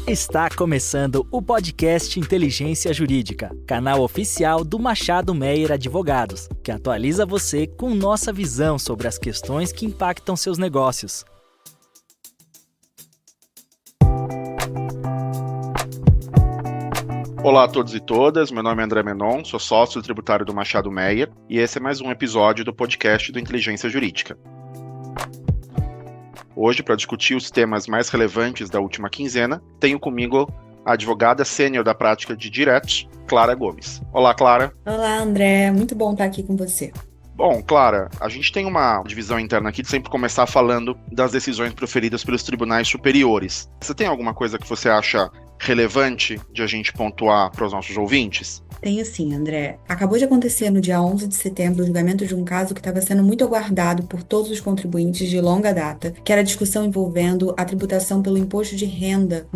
Está começando o podcast Inteligência Jurídica, canal oficial do Machado Meyer Advogados, que atualiza você com nossa visão sobre as questões que impactam seus negócios. Olá a todos e todas, meu nome é André Menon, sou sócio tributário do Machado Meyer e esse é mais um episódio do podcast do Inteligência Jurídica. Hoje, para discutir os temas mais relevantes da última quinzena, tenho comigo a advogada sênior da prática de diretos, Clara Gomes. Olá, Clara. Olá, André. Muito bom estar aqui com você. Bom, Clara, a gente tem uma divisão interna aqui de sempre começar falando das decisões proferidas pelos tribunais superiores. Você tem alguma coisa que você acha relevante de a gente pontuar para os nossos ouvintes? Tenho sim, André. Acabou de acontecer no dia 11 de setembro o julgamento de um caso que estava sendo muito aguardado por todos os contribuintes de longa data, que era a discussão envolvendo a tributação pelo imposto de renda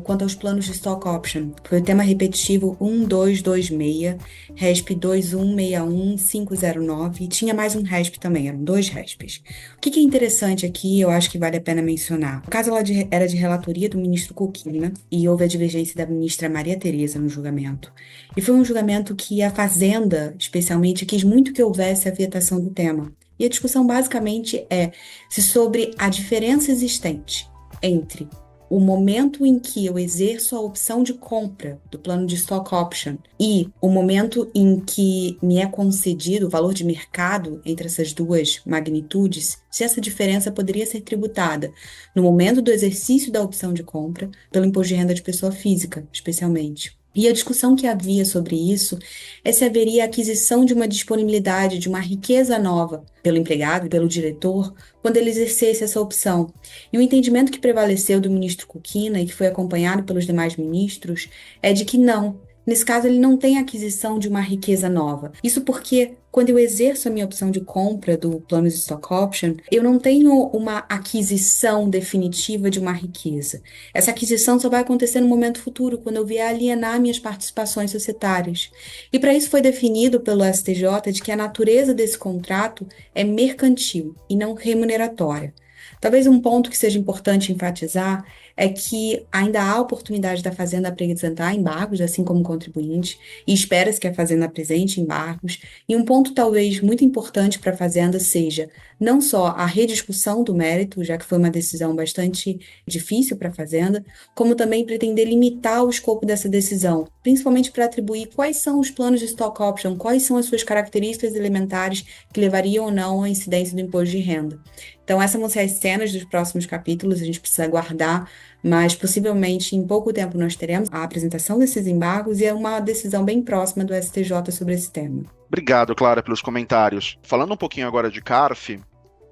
quanto aos planos de stock option. Foi o tema repetitivo 1226, RESP 2161509, e tinha mais um RESP também, eram dois RESPs. O que é interessante aqui, eu acho que vale a pena mencionar. O caso era de relatoria do ministro Kukina e houve a divergência da ministra Maria Tereza no julgamento. E foi um julgamento que a Fazenda, especialmente, quis muito que houvesse a vetação do tema. E a discussão basicamente é se sobre a diferença existente entre o momento em que eu exerço a opção de compra do plano de stock option e o momento em que me é concedido o valor de mercado entre essas duas magnitudes, se essa diferença poderia ser tributada no momento do exercício da opção de compra pelo imposto de renda de pessoa física, especialmente. E a discussão que havia sobre isso é se haveria aquisição de uma disponibilidade, de uma riqueza nova pelo empregado, pelo diretor, quando ele exercesse essa opção. E o entendimento que prevaleceu do ministro Kukina e que foi acompanhado pelos demais ministros é de que não. Nesse caso, ele não tem aquisição de uma riqueza nova. Isso porque, quando eu exerço a minha opção de compra do plano de stock option, eu não tenho uma aquisição definitiva de uma riqueza. Essa aquisição só vai acontecer no momento futuro, quando eu vier alienar minhas participações societárias. E para isso foi definido pelo STJ de que a natureza desse contrato é mercantil e não remuneratória. Talvez um ponto que seja importante enfatizar é que ainda há oportunidade da Fazenda apresentar embargos, assim como o contribuinte, e espera-se que a Fazenda apresente embargos. E um ponto talvez muito importante para a Fazenda seja não só a rediscussão do mérito, já que foi uma decisão bastante difícil para a Fazenda, como também pretender limitar o escopo dessa decisão, principalmente para atribuir quais são os planos de stock option, quais são as suas características elementares que levariam ou não à incidência do imposto de renda. Então, essas vão ser as cenas dos próximos capítulos, a gente precisa aguardar, mas possivelmente em pouco tempo nós teremos a apresentação desses embargos e é uma decisão bem próxima do STJ sobre esse tema. Obrigado, Clara, pelos comentários. Falando um pouquinho agora de CARF,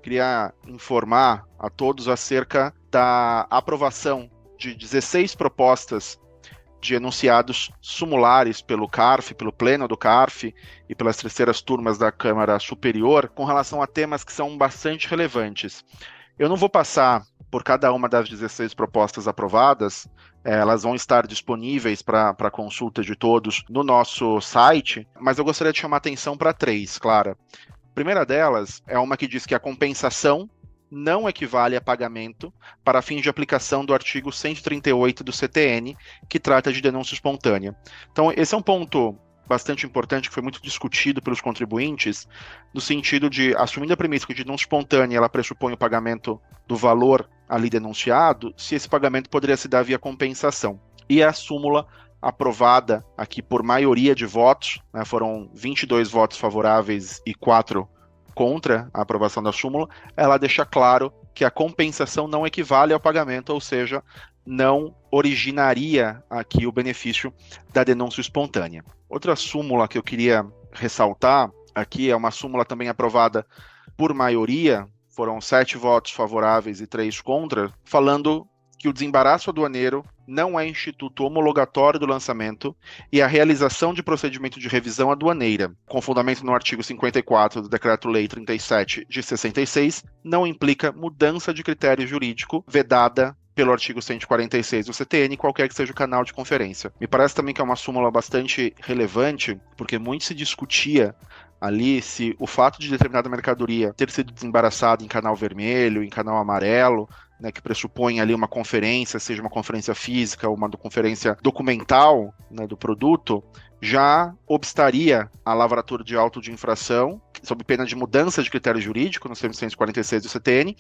queria informar a todos acerca da aprovação de 16 propostas de enunciados sumulares pelo CARF, pelo Pleno do CARF e pelas terceiras turmas da Câmara Superior com relação a temas que são bastante relevantes. Eu não vou passar por cada uma das 16 propostas aprovadas, elas vão estar disponíveis para consulta de todos no nosso site, mas eu gostaria de chamar a atenção para 3, Clara. A primeira delas é uma que diz que a compensação não equivale a pagamento para fins de aplicação do artigo 138 do CTN, que trata de denúncia espontânea. Então, esse é um ponto bastante importante que foi muito discutido pelos contribuintes, no sentido de, assumindo a premissa que a denúncia espontânea ela pressupõe o pagamento do valor ali denunciado, se esse pagamento poderia se dar via compensação. E a súmula aprovada aqui por maioria de votos, né, foram 22 votos favoráveis e 4 contra a aprovação da súmula, ela deixa claro que a compensação não equivale ao pagamento, ou seja, não originaria aqui o benefício da denúncia espontânea. Outra súmula que eu queria ressaltar aqui é uma súmula também aprovada por maioria, foram 7 votos favoráveis e 3 contra, falando que o desembaraço aduaneiro não é instituto homologatório do lançamento e a realização de procedimento de revisão aduaneira, com fundamento no artigo 54 do Decreto-Lei 37 de 66, não implica mudança de critério jurídico vedada pelo artigo 146 do CTN, qualquer que seja o canal de conferência. Me parece também que é uma súmula bastante relevante, porque muito se discutia ali se o fato de determinada mercadoria ter sido desembaraçada em canal vermelho, em canal amarelo, né, que pressupõe ali uma conferência, seja uma conferência física ou uma conferência documental, né, do produto, já obstaria a lavratura de auto de infração, sob pena de mudança de critério jurídico, no 146 do CTN,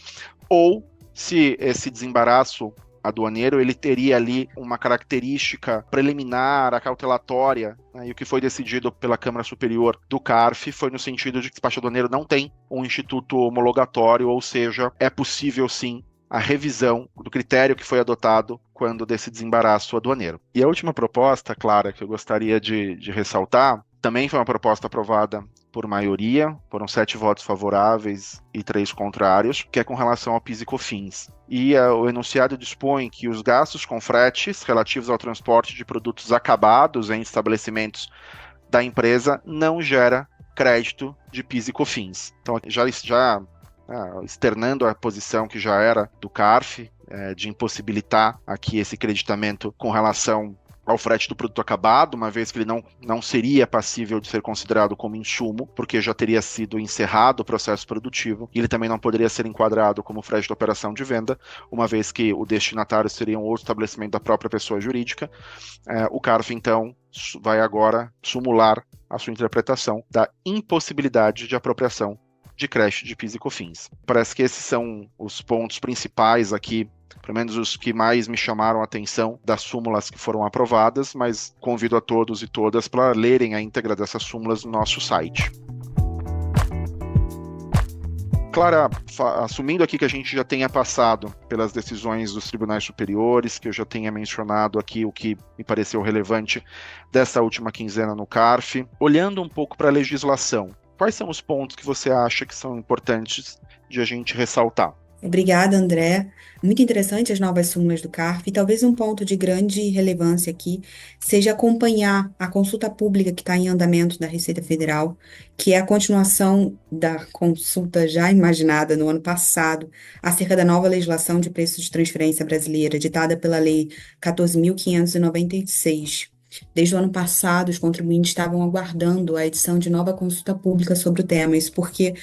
ou se esse desembaraço aduaneiro, ele teria ali uma característica preliminar, acautelatória, né, e o que foi decidido pela Câmara Superior do CARF foi no sentido de que o despacho aduaneiro não tem um instituto homologatório, ou seja, é possível sim a revisão do critério que foi adotado quando desse desembaraço aduaneiro. E a última proposta, Clara, que eu gostaria de ressaltar, também foi uma proposta aprovada por maioria, foram 7 votos favoráveis e 3 contrários, que é com relação ao PIS e COFINS. E o enunciado dispõe que os gastos com fretes relativos ao transporte de produtos acabados em estabelecimentos da empresa não gera crédito de PIS e COFINS. Então, já externando a posição que já era do CARF, de impossibilitar aqui esse creditamento com relação ao frete do produto acabado, uma vez que ele não seria passível de ser considerado como insumo, porque já teria sido encerrado o processo produtivo, e ele também não poderia ser enquadrado como frete de operação de venda, uma vez que o destinatário seria um outro estabelecimento da própria pessoa jurídica. O CARF, então, vai agora sumular a sua interpretação da impossibilidade de apropriação de crédito de PIS e COFINS. Parece que esses são os pontos principais aqui, pelo menos os que mais me chamaram a atenção das súmulas que foram aprovadas, mas convido a todos e todas para lerem a íntegra dessas súmulas no nosso site. Clara, assumindo aqui que a gente já tenha passado pelas decisões dos tribunais superiores, que eu já tenha mencionado aqui o que me pareceu relevante dessa última quinzena no CARF, olhando um pouco para a legislação, quais são os pontos que você acha que são importantes de a gente ressaltar? Obrigada, André. Muito interessante as novas súmulas do CARF, e talvez um ponto de grande relevância aqui seja acompanhar a consulta pública que está em andamento da Receita Federal, que é a continuação da consulta já imaginada no ano passado, acerca da nova legislação de preços de transferência brasileira, ditada pela Lei 14.596. Desde o ano passado, os contribuintes estavam aguardando a edição de nova consulta pública sobre o tema, isso porque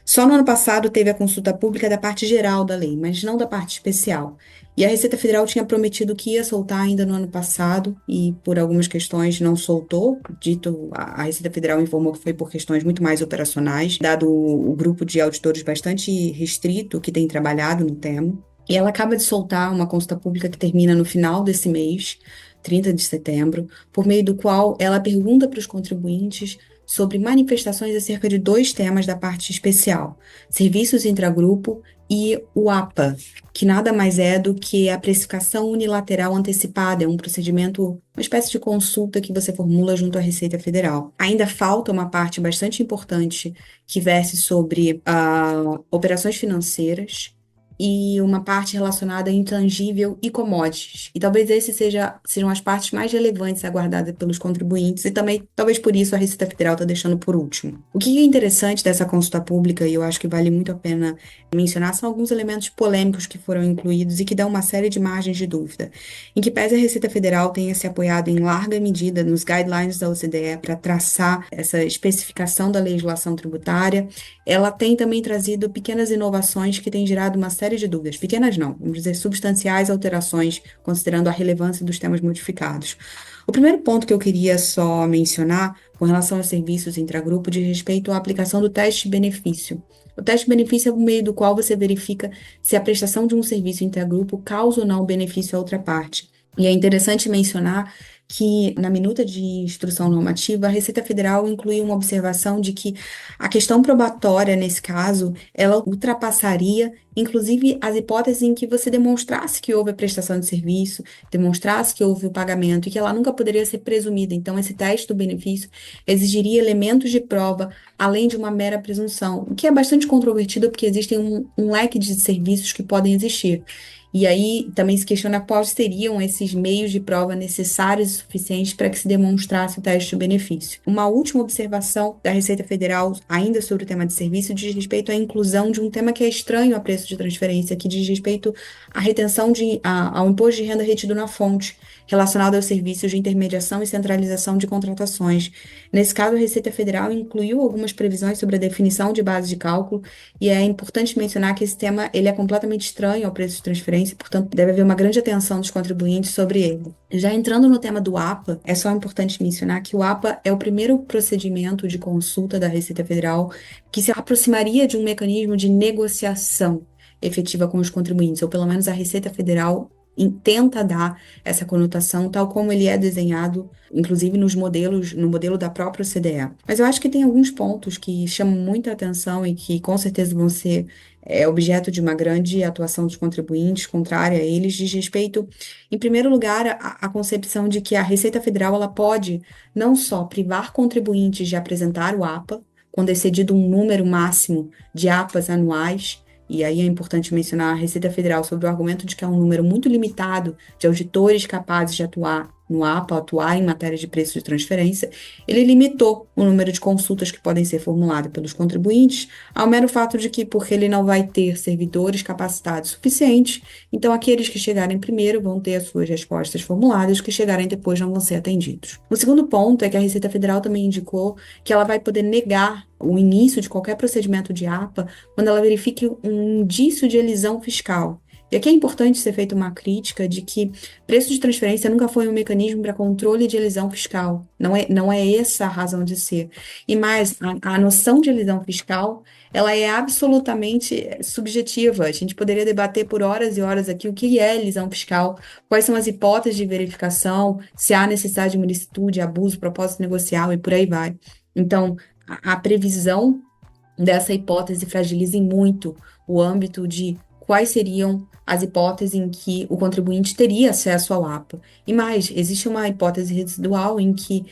só no ano passado teve a consulta pública da parte geral da lei, mas não da parte especial. E a Receita Federal tinha prometido que ia soltar ainda no ano passado, e por algumas questões não soltou. A Receita Federal informou que foi por questões muito mais operacionais, dado o grupo de auditores bastante restrito que tem trabalhado no tema. E ela acaba de soltar uma consulta pública que termina no final desse mês, 30 de setembro, por meio do qual ela pergunta para os contribuintes sobre manifestações acerca de 2 temas da parte especial: serviços intragrupo e o APA, que nada mais é do que a precificação unilateral antecipada, é um procedimento, uma espécie de consulta que você formula junto à Receita Federal. Ainda falta uma parte bastante importante que verse sobre operações financeiras, e uma parte relacionada a intangível e commodities. E talvez esses sejam as partes mais relevantes aguardadas pelos contribuintes, e também, talvez por isso, a Receita Federal está deixando por último. O que é interessante dessa consulta pública, e eu acho que vale muito a pena mencionar, são alguns elementos polêmicos que foram incluídos e que dão uma série de margens de dúvida. Em que pese a Receita Federal tenha se apoiado em larga medida nos guidelines da OCDE para traçar essa especificação da legislação tributária, ela tem também trazido pequenas inovações que têm gerado uma série de dúvidas. Pequenas não, vamos dizer substanciais alterações, considerando a relevância dos temas modificados. O primeiro ponto que eu queria só mencionar, com relação aos serviços intragrupo, diz respeito à aplicação do teste de benefício. O teste de benefício é o meio do qual você verifica se a prestação de um serviço intragrupo causa ou não benefício à outra parte. E é interessante mencionar que, na minuta de instrução normativa, a Receita Federal incluiu uma observação de que a questão probatória, nesse caso, ela ultrapassaria, inclusive, as hipóteses em que você demonstrasse que houve a prestação de serviço, demonstrasse que houve o pagamento, e que ela nunca poderia ser presumida. Então, esse teste do benefício exigiria elementos de prova, além de uma mera presunção, o que é bastante controvertido, porque existem um leque de serviços que podem existir. E aí também se questiona quais seriam esses meios de prova necessários e suficientes para que se demonstrasse o teste de benefício. Uma última observação da Receita Federal, ainda sobre o tema de serviço, diz respeito à inclusão de um tema que é estranho a preço de transferência, que diz respeito à retenção ao imposto de renda retido na fonte, relacionado aos serviços de intermediação e centralização de contratações. Nesse caso, a Receita Federal incluiu algumas previsões sobre a definição de base de cálculo, e é importante mencionar que esse tema ele é completamente estranho ao preço de transferência, transferência, portanto, deve haver uma grande atenção dos contribuintes sobre ele. Já entrando no tema do APA, é só importante mencionar que o APA é o primeiro procedimento de consulta da Receita Federal que se aproximaria de um mecanismo de negociação efetiva com os contribuintes, ou pelo menos a Receita Federal tenta dar essa conotação, tal como ele é desenhado, inclusive no modelo da própria OCDE. Mas eu acho que tem alguns pontos que chamam muita atenção e que com certeza vão ser objeto de uma grande atuação dos contribuintes, contrária a eles, diz respeito, em primeiro lugar, à concepção de que a Receita Federal ela pode não só privar contribuintes de apresentar o APA, quando excedido um número máximo de APAs anuais. E aí é importante mencionar a Receita Federal sobre o argumento de que é um número muito limitado de auditores capazes de atuar no APA, atuar em matéria de preço de transferência. Ele limitou o número de consultas que podem ser formuladas pelos contribuintes ao mero fato de que, porque ele não vai ter servidores capacitados suficientes, então aqueles que chegarem primeiro vão ter as suas respostas formuladas, os que chegarem depois não vão ser atendidos. O segundo ponto é que a Receita Federal também indicou que ela vai poder negar o início de qualquer procedimento de APA quando ela verifique um indício de elisão fiscal. E aqui é importante ser feita uma crítica de que preço de transferência nunca foi um mecanismo para controle de elisão fiscal. Não é essa a razão de ser. E mais, a noção de elisão fiscal, ela é absolutamente subjetiva. A gente poderia debater por horas e horas aqui o que é elisão fiscal, quais são as hipóteses de verificação, se há necessidade de ilicitude, abuso, propósito negocial e por aí vai. Então, a previsão dessa hipótese fragiliza muito o âmbito de quais seriam as hipóteses em que o contribuinte teria acesso ao APA. E mais, existe uma hipótese residual em que,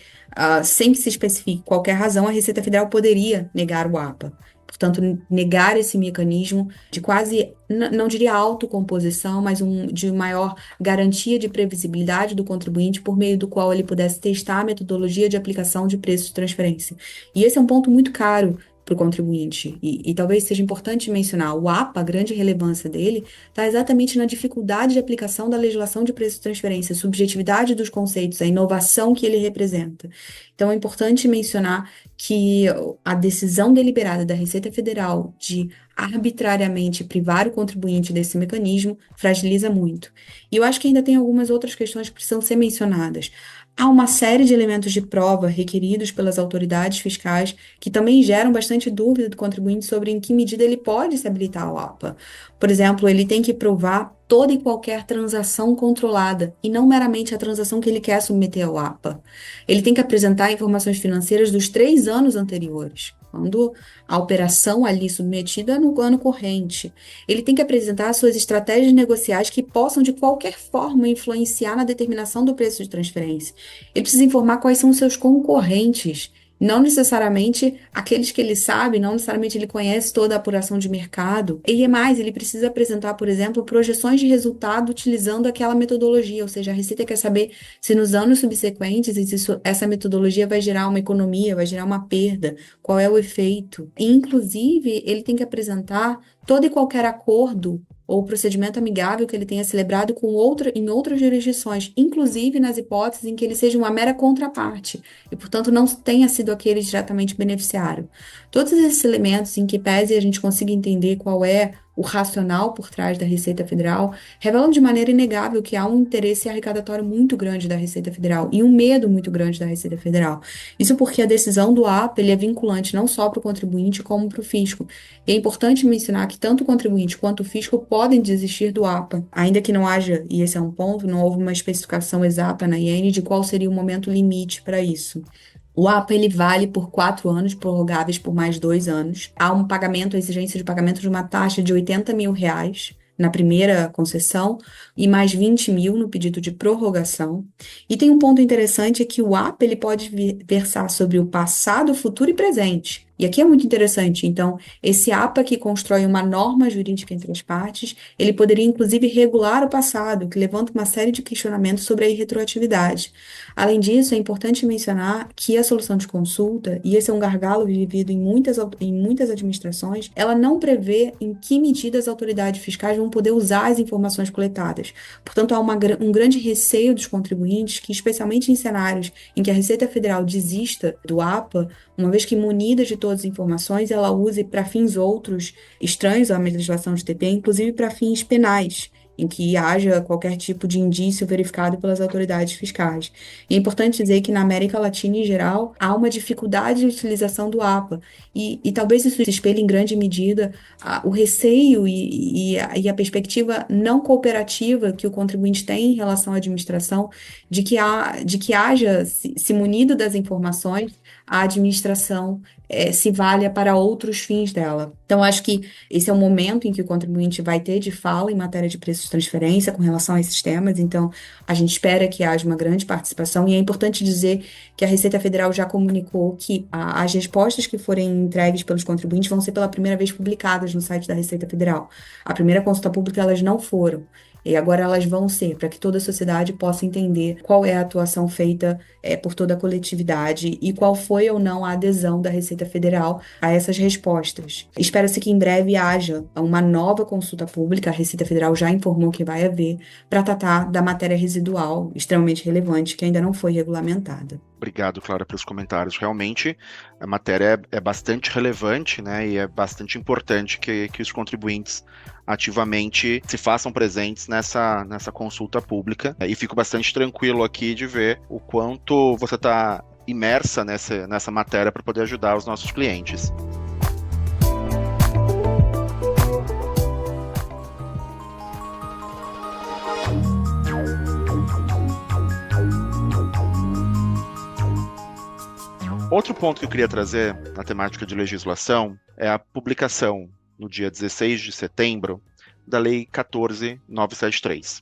sem que se especifique qualquer razão, a Receita Federal poderia negar o APA. Portanto, negar esse mecanismo de quase, não diria autocomposição, mas de maior garantia de previsibilidade do contribuinte por meio do qual ele pudesse testar a metodologia de aplicação de preço de transferência. E esse é um ponto muito caro para o contribuinte. E talvez seja importante mencionar, o APA, a grande relevância dele, está exatamente na dificuldade de aplicação da legislação de preço de transferência, a subjetividade dos conceitos, a inovação que ele representa. Então, é importante mencionar que a decisão deliberada da Receita Federal de arbitrariamente privar o contribuinte desse mecanismo fragiliza muito. E eu acho que ainda tem algumas outras questões que precisam ser mencionadas. Há uma série de elementos de prova requeridos pelas autoridades fiscais que também geram bastante dúvida do contribuinte sobre em que medida ele pode se habilitar ao APA. Por exemplo, ele tem que provar toda e qualquer transação controlada, e não meramente a transação que ele quer submeter ao APA. Ele tem que apresentar informações financeiras dos 3 anos anteriores, quando a operação ali submetida é no ano corrente. Ele tem que apresentar suas estratégias negociais que possam, de qualquer forma, influenciar na determinação do preço de transferência. Ele precisa informar quais são os seus concorrentes, não necessariamente aqueles que ele sabe, não necessariamente ele conhece toda a apuração de mercado. E é mais, ele precisa apresentar, por exemplo, projeções de resultado utilizando aquela metodologia, ou seja, a Receita quer saber se nos anos subsequentes essa metodologia vai gerar uma economia, vai gerar uma perda, qual é o efeito. E, inclusive, ele tem que apresentar todo e qualquer acordo ou procedimento amigável que ele tenha celebrado em outras jurisdições, inclusive nas hipóteses em que ele seja uma mera contraparte e, portanto, não tenha sido aquele diretamente beneficiário. Todos esses elementos, em que pese a gente consiga entender qual é o racional por trás da Receita Federal, revelam de maneira inegável que há um interesse arrecadatório muito grande da Receita Federal e um medo muito grande da Receita Federal. Isso porque a decisão do APA ele é vinculante não só para o contribuinte como para o fisco. E é importante mencionar que tanto o contribuinte quanto o fisco podem desistir do APA, ainda que não haja, e esse é um ponto, não houve uma especificação exata na IN de qual seria o momento limite para isso. O APA ele vale por 4 anos, prorrogáveis por mais 2 anos. Há um pagamento, a exigência de pagamento de uma taxa de R$80 mil na primeira concessão e mais 20 mil no pedido de prorrogação. E tem um ponto interessante, é que o APA ele pode versar sobre o passado, futuro e presente. E aqui é muito interessante, então, esse APA que constrói uma norma jurídica entre as partes, ele poderia inclusive regular o passado, que levanta uma série de questionamentos sobre a irretroatividade. Além disso, é importante mencionar que a solução de consulta, e esse é um gargalo vivido em muitas administrações, ela não prevê em que medida as autoridades fiscais vão poder usar as informações coletadas. Portanto, há um grande receio dos contribuintes que, especialmente em cenários em que a Receita Federal desista do APA, uma vez que munida de todas as informações, ela use para fins outros estranhos à legislação de TP, inclusive para fins penais. em que haja qualquer tipo de indício verificado pelas autoridades fiscais. E é importante dizer que na América Latina, em geral, há uma dificuldade de utilização do APA, e talvez isso se espelhe em grande medida o receio e a perspectiva não cooperativa que o contribuinte tem em relação à administração, de que haja, se munido das informações, a administração se valha para outros fins dela. Então, acho que esse é o momento em que o contribuinte vai ter de fala em matéria de preços de transferência com relação a esses temas. Então, a gente espera que haja uma grande participação, e é importante dizer que a Receita Federal já comunicou que as respostas que forem entregues pelos contribuintes vão ser pela primeira vez publicadas no site da Receita Federal. A primeira consulta pública elas não foram. E agora elas vão ser, para que toda a sociedade possa entender qual é a atuação feita por toda a coletividade e qual foi ou não a adesão da Receita Federal a essas respostas. Espera-se que em breve haja uma nova consulta pública, a Receita Federal já informou que vai haver, para tratar da matéria residual, extremamente relevante, que ainda não foi regulamentada. Obrigado, Clara, pelos comentários. Realmente, a matéria é bastante relevante, né, e é bastante importante que os contribuintes ativamente se façam presentes nessa consulta pública. E fico bastante tranquilo aqui de ver o quanto você está imersa nessa matéria para poder ajudar os nossos clientes. Outro ponto que eu queria trazer na temática de legislação é a publicação, no dia 16 de setembro, da Lei 14.973.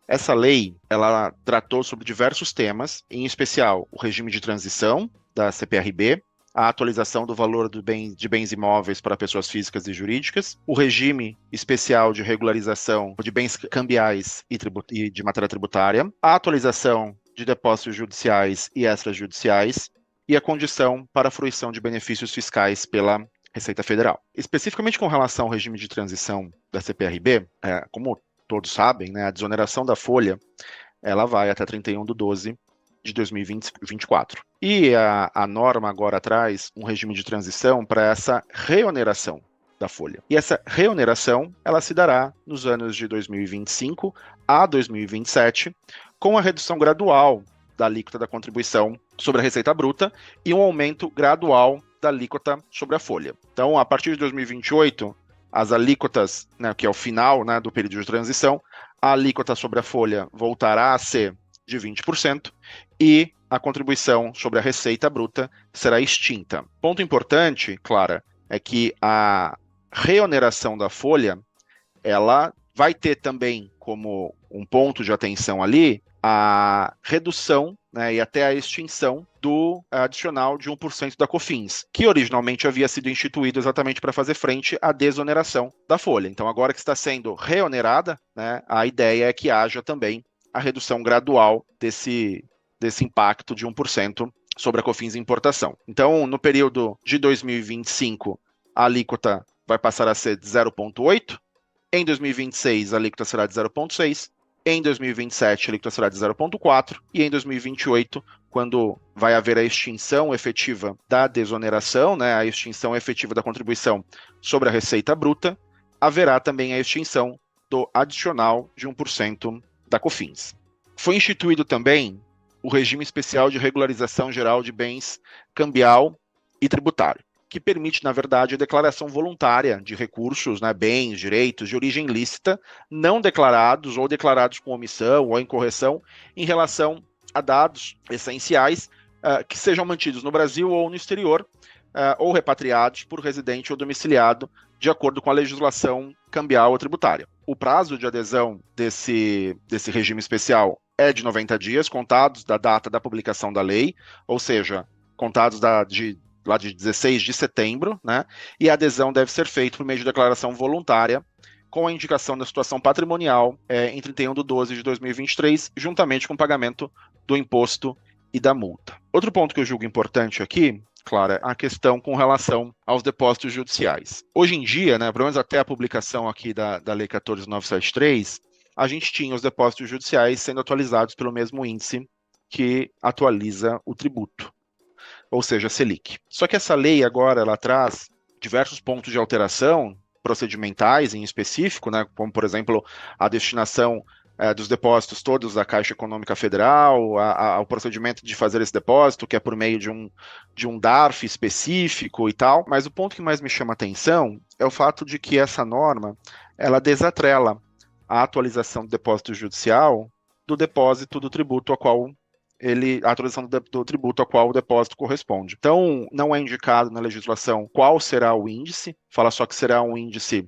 Essa lei, ela tratou sobre diversos temas, em especial o regime de transição da CPRB, a atualização do valor de bens imóveis para pessoas físicas e jurídicas, o regime especial de regularização de bens cambiais e de matéria tributária, a atualização de depósitos judiciais e extrajudiciais, e a condição para a fruição de benefícios fiscais pela Receita Federal. Especificamente com relação ao regime de transição da CPRB, como todos sabem, né, a desoneração da folha ela vai até 31/12 de 2024. E a norma agora traz um regime de transição para essa reoneração da folha. E essa reoneração ela se dará nos anos de 2025 a 2027, com a redução gradual da alíquota da contribuição sobre a receita bruta e um aumento gradual da alíquota sobre a folha. Então, a partir de 2028, as alíquotas, né, que é o final, né, do período de transição, a alíquota sobre a folha voltará a ser de 20% e a contribuição sobre a receita bruta será extinta. Ponto importante, Clara, é que a reoneração da folha, ela vai ter também como um ponto de atenção ali a redução, né, e até a extinção do adicional de 1% da COFINS, que originalmente havia sido instituído exatamente para fazer frente à desoneração da folha. Então, agora que está sendo reonerada, né, a ideia é que haja também a redução gradual desse impacto de 1% sobre a COFINS em importação. Então, no período de 2025, a alíquota vai passar a ser de 0,8%, em 2026 a alíquota será de 0,6%, em 2027, a alíquota será de 0,4%, e em 2028, quando vai haver a extinção efetiva da desoneração, né, a extinção efetiva da contribuição sobre a receita bruta, haverá também a extinção do adicional de 1% da COFINS. Foi instituído também o regime especial de regularização geral de bens cambial e tributário, que permite, na verdade, a declaração voluntária de recursos, né, bens, direitos de origem lícita, não declarados ou declarados com omissão ou incorreção em relação a dados essenciais que sejam mantidos no Brasil ou no exterior, ou repatriados por residente ou domiciliado, de acordo com a legislação cambial ou tributária. O prazo de adesão desse regime especial é de 90 dias, contados da data da publicação da lei, ou seja, contados lá de 16 de setembro, né? E a adesão deve ser feita por meio de declaração voluntária, com a indicação da situação patrimonial em 31/12 de 2023, juntamente com o pagamento do imposto e da multa. Outro ponto que eu julgo importante aqui, Clara, a questão com relação aos depósitos judiciais. Hoje em dia, né, pelo menos até a publicação aqui da Lei 14.973, a gente tinha os depósitos judiciais sendo atualizados pelo mesmo índice que atualiza o tributo, ou seja, a Selic. Só que essa lei agora ela traz diversos pontos de alteração procedimentais em específico, né, como, por exemplo, a destinação dos depósitos todos da Caixa Econômica Federal, o procedimento de fazer esse depósito, que é por meio de um DARF específico e tal. Mas o ponto que mais me chama a atenção é o fato de que essa norma, ela desatrela a atualização do depósito judicial do depósito do tributo a qual a atualização do tributo a qual o depósito corresponde. Então, não é indicado na legislação qual será o índice, fala só que será um índice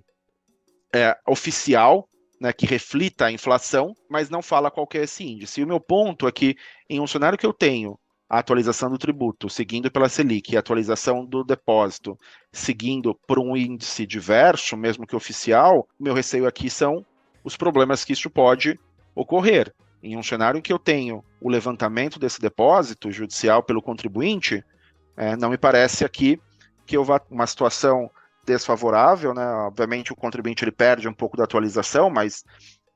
oficial, né, que reflita a inflação, mas não fala qual que é esse índice. E o meu ponto é que, em um cenário que eu tenho a atualização do tributo seguindo pela Selic e a atualização do depósito seguindo por um índice diverso, mesmo que oficial, o meu receio aqui são os problemas que isso pode ocorrer. Em um cenário em que eu tenho o levantamento desse depósito judicial pelo contribuinte, não me parece aqui que eu vá uma situação desfavorável, né? Obviamente o contribuinte ele perde um pouco da atualização, mas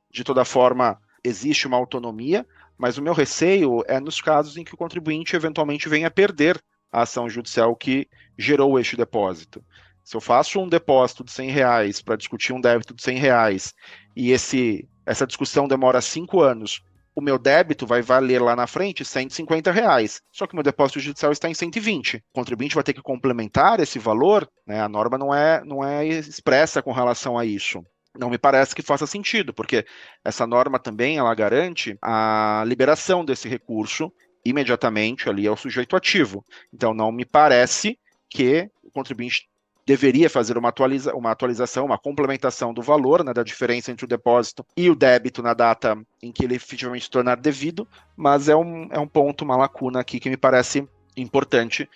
de toda forma existe uma autonomia, mas o meu receio é nos casos em que o contribuinte eventualmente venha a perder a ação judicial que gerou este depósito. Se eu faço um depósito de R$100 para discutir um débito de R$100 e essa discussão demora 5 anos, o meu débito vai valer lá na frente R$150, só que o meu depósito judicial está em 120. O contribuinte vai ter que complementar esse valor, né? A norma não é expressa com relação a isso. Não me parece que faça sentido, porque essa norma também ela garante a liberação desse recurso imediatamente ali ao sujeito ativo. Então não me parece que o contribuinte deveria fazer uma atualização, uma complementação do valor, né, da diferença entre o depósito e o débito na data em que ele efetivamente se tornar devido, mas é um ponto, uma lacuna aqui que me parece importante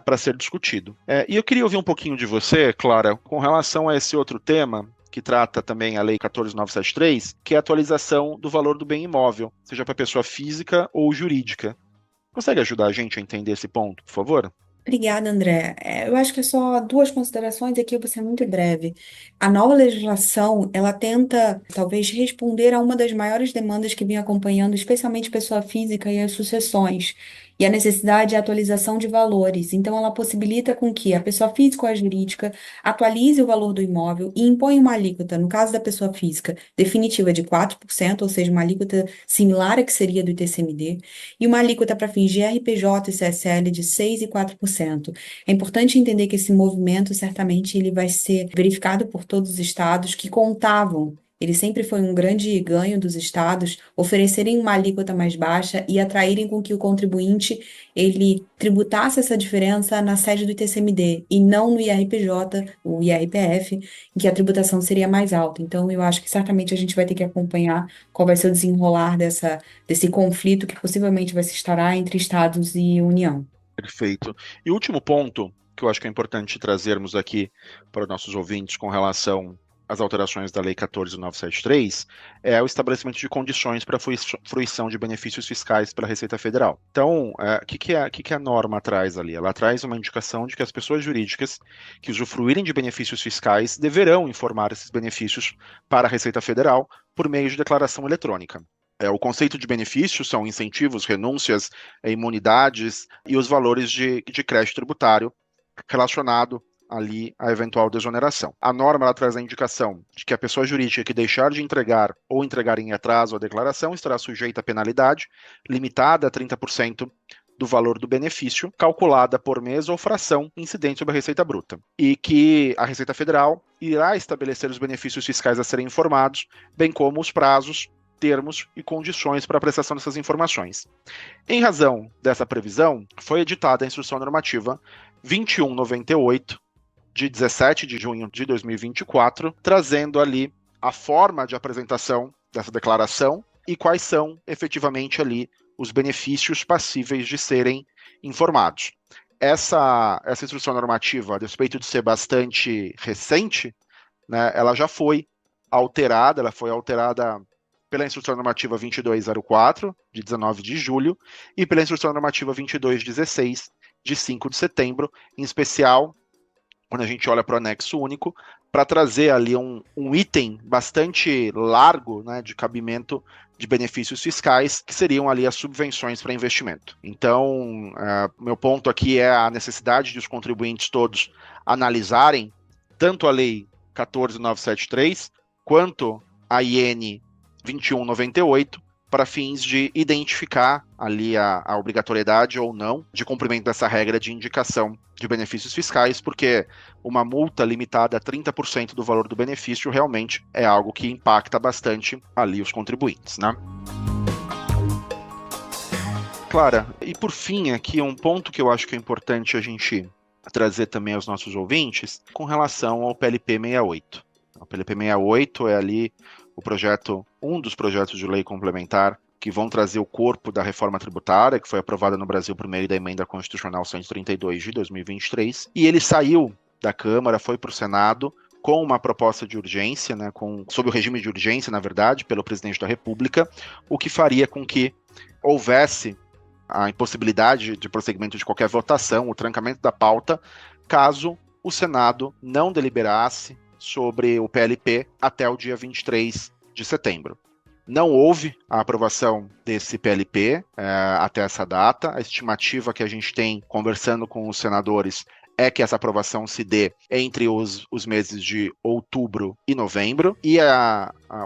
para ser discutido. E eu queria ouvir um pouquinho de você, Clara, com relação a esse outro tema, que trata também a Lei 14.973, que é a atualização do valor do bem imóvel, seja para pessoa física ou jurídica. Consegue ajudar a gente a entender esse ponto, por favor? Obrigada, André. Eu acho que é só duas considerações aqui, eu vou ser muito breve. A nova legislação, ela tenta, talvez, responder a uma das maiores demandas que vem acompanhando, especialmente pessoa física e as sucessões, e a necessidade de atualização de valores. Então, ela possibilita com que a pessoa física ou a jurídica atualize o valor do imóvel e impõe uma alíquota, no caso da pessoa física, definitiva de 4%, ou seja, uma alíquota similar à que seria do ITCMD, e uma alíquota para fins de RPJ e CSL de 6% e 4%. É importante entender que esse movimento, certamente, ele vai ser verificado por todos os estados que contavam. Ele sempre foi um grande ganho dos estados oferecerem uma alíquota mais baixa e atraírem com que o contribuinte ele tributasse essa diferença na sede do ITCMD e não no IRPJ, o IRPF, em que a tributação seria mais alta. Então, eu acho que certamente a gente vai ter que acompanhar qual vai ser o desenrolar desse conflito que possivelmente vai se instaurar entre estados e União. Perfeito. E o último ponto que eu acho que é importante trazermos aqui para os nossos ouvintes com relação às alterações da Lei 14.973 é o estabelecimento de condições para a fruição de benefícios fiscais pela Receita Federal. Então, o que a norma traz ali? Ela traz uma indicação de que as pessoas jurídicas que usufruírem de benefícios fiscais deverão informar esses benefícios para a Receita Federal por meio de declaração eletrônica. O conceito de benefícios são incentivos, renúncias, imunidades e os valores de crédito tributário relacionado ali à eventual desoneração. A norma ela traz a indicação de que a pessoa jurídica que deixar de entregar ou entregar em atraso a declaração estará sujeita a penalidade limitada a 30% do valor do benefício, calculada por mês ou fração incidente sobre a Receita Bruta. E que a Receita Federal irá estabelecer os benefícios fiscais a serem informados, bem como os prazos, termos e condições para a prestação dessas informações. Em razão dessa previsão, foi editada a Instrução Normativa 2198, de 17 de junho de 2024, trazendo ali a forma de apresentação dessa declaração e quais são, efetivamente, ali os benefícios passíveis de serem informados. Essa instrução normativa, a despeito de ser bastante recente, né, ela já foi alterada, pela Instrução Normativa 2204, de 19 de julho, e pela Instrução Normativa 2216, de 5 de setembro, em especial quando a gente olha para o anexo único, para trazer ali um item bastante largo, né, de cabimento de benefícios fiscais, que seriam ali as subvenções para investimento. Então, meu ponto aqui é a necessidade de os contribuintes todos analisarem tanto a Lei 14973, quanto a IN 2198, para fins de identificar ali a obrigatoriedade ou não de cumprimento dessa regra de indicação de benefícios fiscais, porque uma multa limitada a 30% do valor do benefício realmente é algo que impacta bastante ali os contribuintes, né? Clara, e por fim aqui um ponto que eu acho que é importante a gente trazer também aos nossos ouvintes com relação ao PLP 68. O PLP 68 é ali um dos projetos de lei complementar que vão trazer o corpo da reforma tributária, que foi aprovada no Brasil por meio da Emenda Constitucional 132 de 2023, e ele saiu da Câmara, foi para o Senado, com uma proposta de urgência, né, sob o regime de urgência, na verdade, pelo presidente da República, o que faria com que houvesse a impossibilidade de prosseguimento de qualquer votação, o trancamento da pauta, caso o Senado não deliberasse sobre o PLP até o dia 23 de setembro. Não houve a aprovação desse PLP até essa data. A estimativa que a gente tem conversando com os senadores é que essa aprovação se dê entre os meses de outubro e novembro. E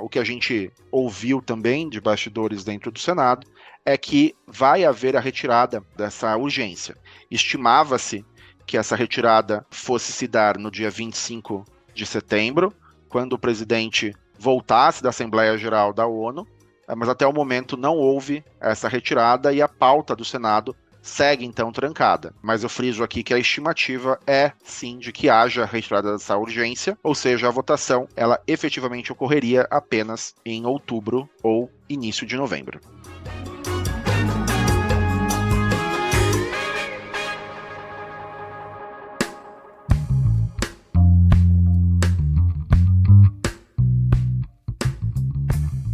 o que a gente ouviu também de bastidores dentro do Senado é que vai haver a retirada dessa urgência. Estimava-se que essa retirada fosse se dar no dia 25 de setembro, quando o presidente voltasse da Assembleia Geral da ONU, mas até o momento não houve essa retirada e a pauta do Senado segue então trancada. Mas eu friso aqui que a estimativa é sim de que haja retirada dessa urgência, ou seja, a votação ela efetivamente ocorreria apenas em outubro ou início de novembro.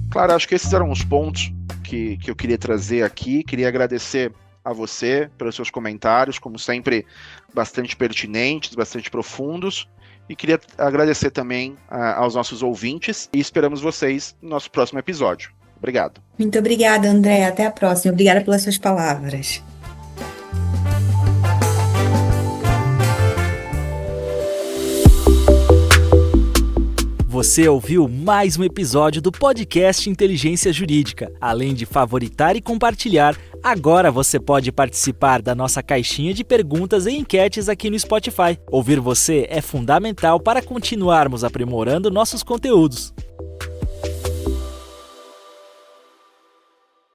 Claro, acho que esses eram os pontos que eu queria trazer aqui. Queria agradecer a você pelos seus comentários, como sempre, bastante pertinentes, bastante profundos. E queria agradecer também aos nossos ouvintes e esperamos vocês no nosso próximo episódio. Obrigado. Muito obrigada, André. Até a próxima. Obrigada pelas suas palavras. Você ouviu mais um episódio do podcast Inteligência Jurídica. Além de favoritar e compartilhar, agora você pode participar da nossa caixinha de perguntas e enquetes aqui no Spotify. Ouvir você é fundamental para continuarmos aprimorando nossos conteúdos.